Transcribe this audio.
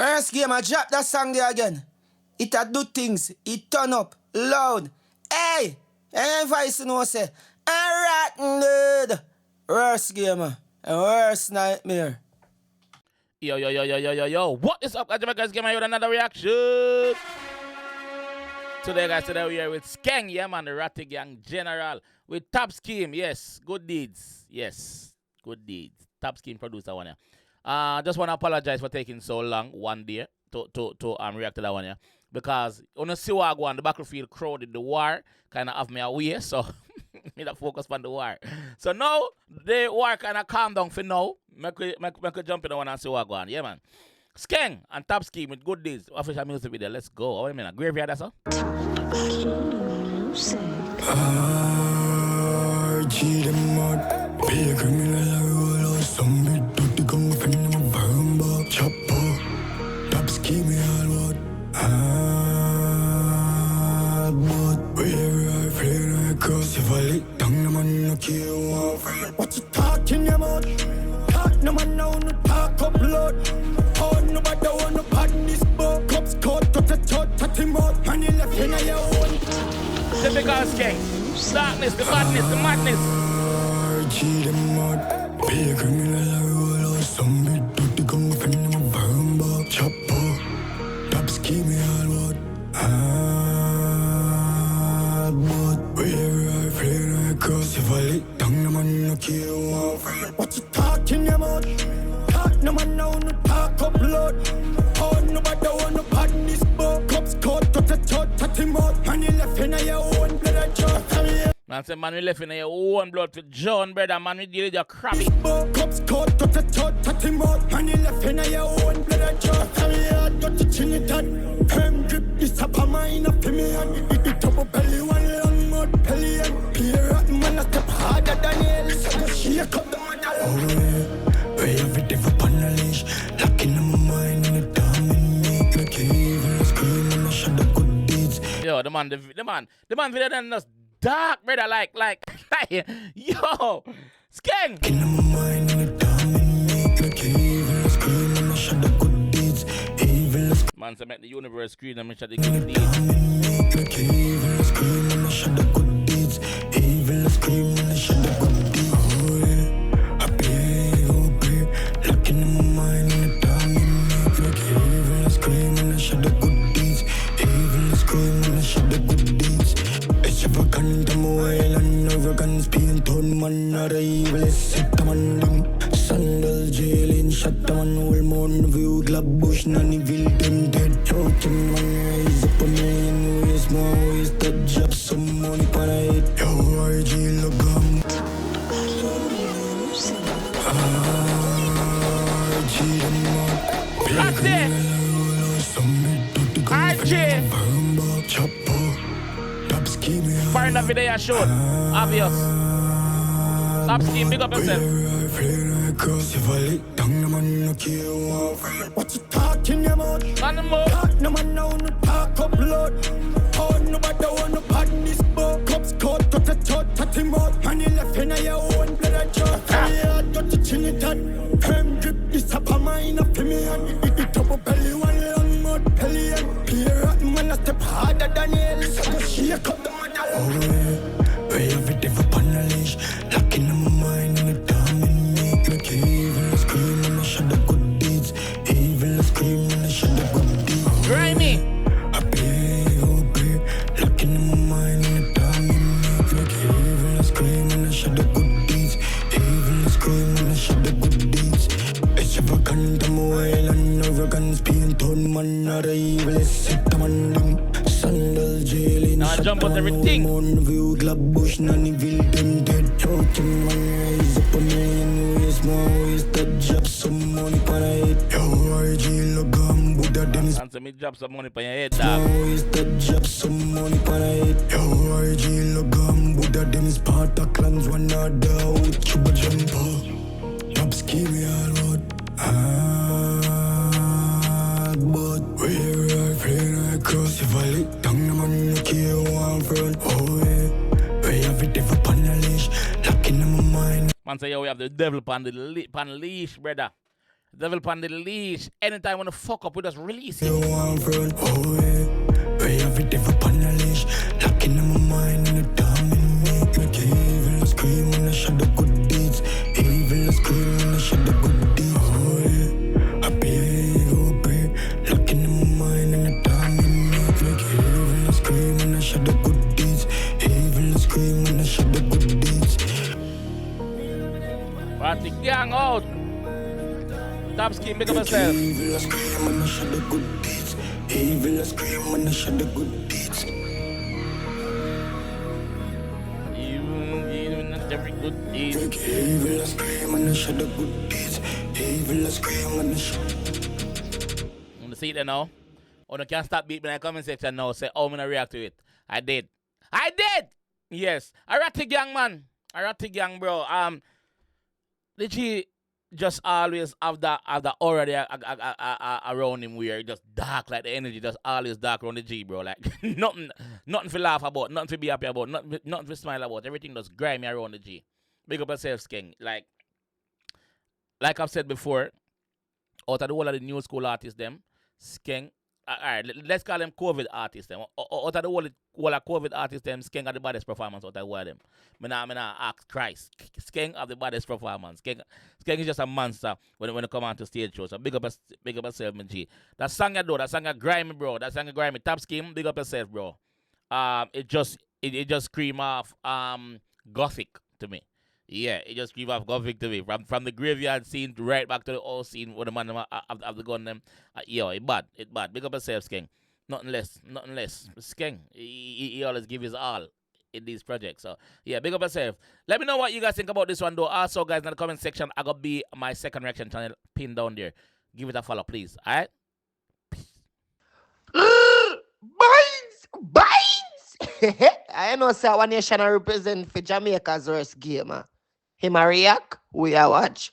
Earth game, I drop that song there again. It a do things. It turn up loud. Hey, and voice no say. I'm rotten, dude. Worst game, a worst nightmare. Yo. What is up, guys? Give me another reaction. Today, guys, we are with Skeng, yeah, man, the Ratty Gang General. With Top Scheme, yes. Good deeds. Yes. Good deeds. Top Scheme producer one, yeah. Just want to apologize for taking so long one day to react to that one, yeah. Because on the see what I go on, the battlefield crowded, the war kind of have me away, so me that focus on the war. So now the war kind of calm down for now. Make jump in the one and see what I go on, yeah, man. Skeng and Top Scheme with Good Days official music video. Let's go. Wait a minute, graveyard, that's all. What you talking about? Talk no man now, no talk up blood. Oh, nobody want no badness, but cups cut, touch him out. Man, you left in your own. Typical Skeng. Darkness, the badness, the madness. Be a criminal, roll some bit, put the gun for him, a burn bar. Chopper, Top Scheme, all what? But we're playing across if I lick down the man, no kill. What you talking about? Talk no man now, no talk up blood. Oh, nobody want no badness, but cups cut, touch him out. Man, you left in your own blood and chop. Man say, man, we left in your own blood for John, brother. Man, we deal with your crabby. Cups cut, touch him out. Man, you left in your own blood and chop. Got to chin it on. Drip, this up a mine up to me and it up a belly, one long mud belly and peer at man, I step harder than hell. So she up the man. Oh, yeah. We have it ever on a leash. Locking in my mind and it down in me. Make you evil, scream and I shut the good deeds. Yo, the man video done us dark, brother, like, yo, Skeng. In my mind and it down in me. Make you evil, scream and I shut the good deeds. Evil, man, say make the universe screen and make sure the good deeds. Make you evil, scream and I shut the good deeds. Evil, scream and I shut the good deeds. Oh, yeah. Looking in my mind and it down in me. Make evil and scream and I shut the good deeds. Evil and scream and I shut the good deeds. Extravagant, I'm a whale and arrogance. Paint on man, not a evil. Set the man them. Sandal, jailing, shut the man. Whole moon view, glab bush, none evil, them dead. Talking man, rise up a million ways. More ways that job, some money para it. Yo, RG, look That's it. RJ. Find that video you showed. Obvious. Top Scheme, big up yourself. What you talking about? Talk no man now, no talk up blood. Oh, nobody want no badness, but cups cut, touch him out. Man, you left in your own blood and chop. Got to chin it on. Drip, this up a mine up to me and it up a belly, one long mud belly and peer at man, I step harder than hell. So she up the man. Oh, yeah. We have it ever on a leash. Locking in my mind and it down in me. Make evil scream and I shut the good deeds. Evil scream and I shut the good deeds. Grimy. I pay. Locking in my mind and it down in me. Make evil scream and I shut the good deeds. Evil scream and I shut the good deeds. Extravagant, I'm a whale and arrogance. Paint on man, not a evil. Set the man them. Sandal, jailing, now jump on everything. On view, glab bush, none evil, them dead. Talking man, rise up a million ways. More ways that job, some money para it. Yo, RG, logam, Buddha, them is. Answer me, drop some money for your head, dog. More ways that job, some money para it. Yo, RG, logam, Buddha, them is part of clans, one other out. Chuba jumper, Top Scheme, all what? But we're playing across if I lick down the man, no kill one front. Oh, yeah. We have it ever on a leash. Locking in my mind. Man say, yo, we have the devil on the leash, brother. Devil pan the leash. Anytime when the fuck up, we just release You it. want front, oh yeah. Pray every devil upon the leash. Locking in my mind and the damn in me. Make evil scream when I show the good deeds. Evil scream when I show the good deeds. Oh yeah. I pray. Locking in my mind and the damn in me. Make evil scream when I show the good deeds. Evil scream when I show the good deeds. Party gang out. Top Scheme, make up yourself. Evil scream when I show the good deeds. Evil scream when I show the good deeds. Even not every good deed. Evil scream when I show the good deeds. Evil scream when I show. I'm gonna see it there now. Oh, no, can't stop beat me in the comment section now. Say, oh, I'm gonna react to it. I did. Yes. A ratty gang, man. A ratty gang, bro. The G just always have that aura there around him where it just dark, like the energy just always dark around the G, bro. Like nothing to laugh about, nothing to be happy about, nothing to smile about. Everything just grimy around the G. Big up yourself, Skeng. Like I've said before, out of the whole of the new school artists, them, Skeng, alright, let's call them COVID artists, them. Out of the whole of COVID artists, them, Skeng have the baddest performance out of all of them. Me nah ask Christ. Skeng have the baddest performance. Skeng is just a monster when it come on to stage shows. So big up yourself, my G. That song you do, that song you grimy, bro. That song you grimy. Top Scheme, big up yourself, bro. It just scream off gothic to me. Yeah, it just scream off gothic to me. From the graveyard scene right back to the old scene where the man have the gun them. Yo, it bad. Big up yourself, Skeng. Nothing less. Skeng, he always give his all in these projects. So yeah, big up yourself. Let me know what you guys think about this one though. Also, guys, in the comment section, I gotta be my second reaction channel pinned down there. Give it a follow, please. Alright? Binds! I know sir one nation I represent for Jamaica's worst game. Him a react, we a watch.